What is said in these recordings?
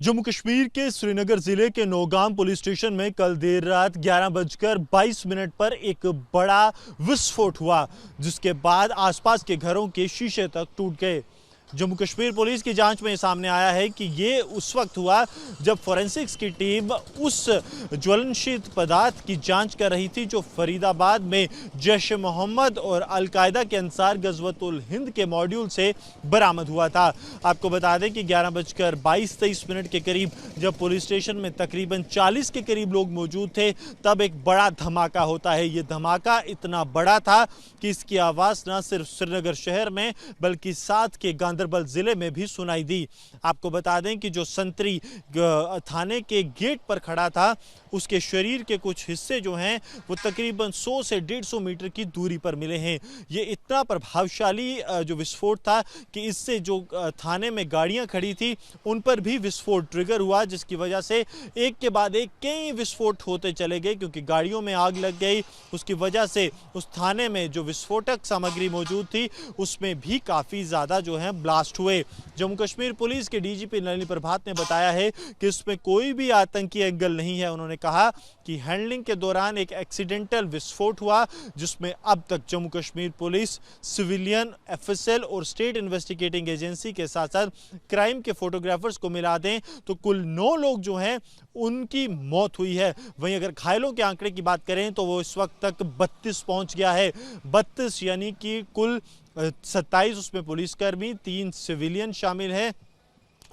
जम्मू कश्मीर के श्रीनगर जिले के नौगाम पुलिस स्टेशन में कल देर रात 11:22 पर एक बड़ा विस्फोट हुआ, जिसके बाद आसपास के घरों के शीशे तक टूट गए। जम्मू कश्मीर पुलिस की जांच में सामने आया है कि ये उस वक्त हुआ जब फोरेंसिक्स की टीम उस ज्वलनशील पदार्थ की जांच कर रही थी जो फरीदाबाद में जैश ए मोहम्मद और अल-कायदा के अंसार गज़वतुल हिंद के मॉड्यूल से बरामद हुआ था। आपको बता दें कि 11:22 के करीब जब पुलिस स्टेशन में तकरीबन 40 के करीब लोग मौजूद थे, तब एक बड़ा धमाका होता है। ये धमाका इतना बड़ा था कि इसकी आवाज़ न सिर्फ श्रीनगर शहर में बल्कि साथ के गांदरबल जिले में भी सुनाई दी। आपको बता दें कि जो संतरी थाने के गेट पर खड़ा था, उसके शरीर के कुछ हिस्से जो हैं वो तकरीबन 100 से 150 मीटर की दूरी पर मिले हैं। ये इतना प्रभावशाली जो विस्फोट था कि इससे जो थाने में गाड़ियां खड़ी थी उन पर भी विस्फोट ट्रिगर हुआ, जिसकी वजह से एक के बाद एक कई विस्फोट होते चले गए, क्योंकि गाड़ियों में आग लग गई। उसकी वजह से उस थाने में जो विस्फोटक सामग्री मौजूद थी उसमें भी काफ़ी ज़्यादा जो है ब्लास्ट हुए। जम्मू कश्मीर पुलिस के डीजीपी नलिनी प्रभात ने बताया है कि इसमें कोई भी आतंकी एंगल नहीं है। उन्होंने कहा कि हैंडलिंग के दौरान एक एक्सीडेंटल विस्फोट हुआ, जिसमें अब तक Jammu Kashmir police, civilian, FSL और स्टेट इन्वेस्टिगेटिंग एजेंसी के साथ साथ क्राइम के फोटोग्राफर्स को मिला दें तो कुल 9 लोग जो हैं उनकी मौत हुई है। वहीं अगर घायलों के आंकड़े की बात करें तो वो इस वक्त तक 32 पहुंच गया है। 32 यानी कि कुल 27 उसमें पुलिसकर्मी, 3 सिविलियन शामिल हैं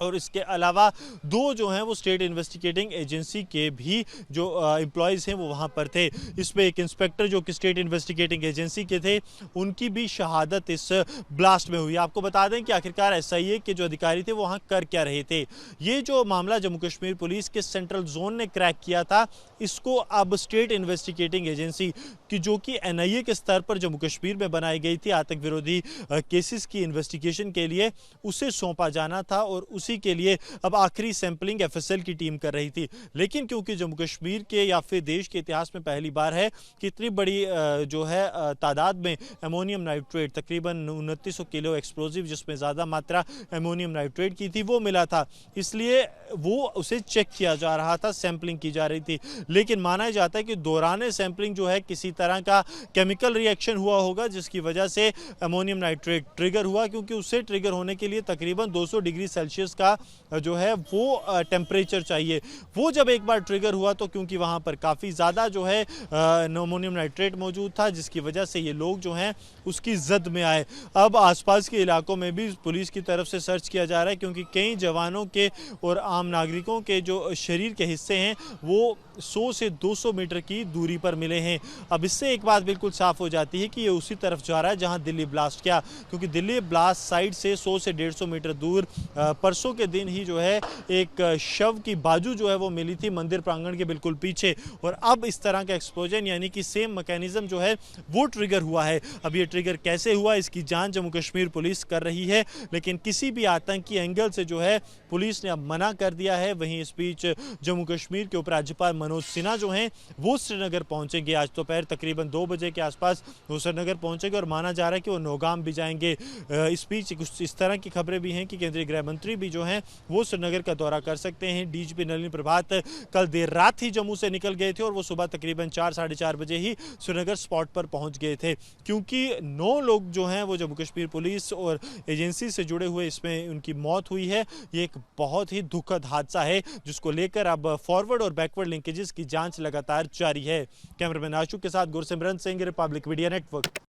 और इसके अलावा 2 जो हैं वो स्टेट इन्वेस्टिगेटिंग एजेंसी के भी जो एम्प्लॉयज़ हैं वो वहाँ पर थे। इसमें एक इंस्पेक्टर जो कि स्टेट इन्वेस्टिगेटिंग एजेंसी के थे, उनकी भी शहादत इस ब्लास्ट में हुई। आपको बता दें कि आखिरकार एसआईए के जो अधिकारी थे वो वहाँ कर क्या रहे थे। ये जो मामला जम्मू कश्मीर पुलिस के सेंट्रल जोन ने क्रैक किया था, इसको अब स्टेट इन्वेस्टिगेटिंग एजेंसी की जो कि एनआईए के स्तर पर जम्मू कश्मीर में बनाई गई थी आतंक विरोधी केसेस की इन्वेस्टिगेशन के लिए, उसे सौंपा जाना था और उसी के लिए अब आखिरी सैंपलिंग एफएसएल की टीम कर रही थी। लेकिन क्योंकि जम्मू कश्मीर के या फिर देश के इतिहास में पहली बार है कि इतनी बड़ी जो है तादाद में अमोनियम नाइट्रेट, तकरीबन 2900 किलो एक्सप्लोजिव, जिसमें ज़्यादा मात्रा अमोनियम नाइट्रेट की थी, वो मिला था, इसलिए वो उसे चेक किया जा रहा था, सैंपलिंग की जा रही थी। लेकिन माना जाता है कि दौरान सैंपलिंग जो है किसी तरह का केमिकल रिएक्शन हुआ होगा, जिसकी वजह से अमोनियम नाइट्रेट ट्रिगर हुआ, क्योंकि उससे ट्रिगर होने के लिए तकरीबन 200 डिग्री सेल्सियस का जो है वो टेम्परेचर चाहिए। वो जब एक बार ट्रिगर हुआ तो क्योंकि वहाँ पर काफ़ी ज़्यादा जो है अमोनियम नाइट्रेट मौजूद था, जिसकी वजह से ये लोग जो हैं उसकी जद में आए। अब आसपास के इलाकों में भी पुलिस की तरफ से सर्च किया जा रहा है, क्योंकि कई जवानों के और आम नागरिकों के जो शरीर के हिस्से हैं वो 100 से 200 मीटर की दूरी पर मिले हैं। अब इससे एक बात बिल्कुल साफ हो जाती है कि ये उसी तरफ जा रहा है जहां दिल्ली ब्लास्ट किया, क्योंकि दिल्ली ब्लास्ट साइड से 100 से 150 मीटर दूर परसों के दिन ही जो है एक शव की बाजू जो है वो मिली थी मंदिर प्रांगण के बिल्कुल पीछे, और अब इस तरह का एक्सप्लोजन यानी कि सेम मैकेनिज्म जो है वो ट्रिगर हुआ है। अब ये ट्रिगर कैसे हुआ इसकी जांच जम्मू कश्मीर पुलिस कर रही है, लेकिन किसी भी आतंकी एंगल से जो है पुलिस ने अब मना कर दिया है। वहीं इस बीच जम्मू कश्मीर के उपराज्यपाल मनोज सिन्हा जो हैं वो श्रीनगर पहुंचेंगे। आज दोपहर तकरीबन 2 बजे के आसपास वो श्रीनगर पहुंचेंगे और माना जा रहा है कि वो नौगाम भी जाएंगे। इस बीच कुछ इस तरह की खबरें भी हैं कि केंद्रीय गृह मंत्री भी जो हैं वो श्रीनगर का दौरा कर सकते हैं। डीजीपी नलिनी प्रभात कल देर रात ही जम्मू से निकल गए थे और वो सुबह तकरीबन 4 साढ़े 4 बजे ही श्रीनगर स्पॉट पर पहुंच गए थे, क्योंकि 9 लोग जो हैं वो जम्मू कश्मीर पुलिस और एजेंसी से जुड़े हुए इसमें उनकी मौत हुई है। ये एक बहुत ही दुखद हादसा है, जिसको लेकर अब फॉरवर्ड और बैकवर्ड लिंकेजेस की जांच लगातार जारी है। कैमरामैन आशु के साथ Gursimran Singh, Republic media network.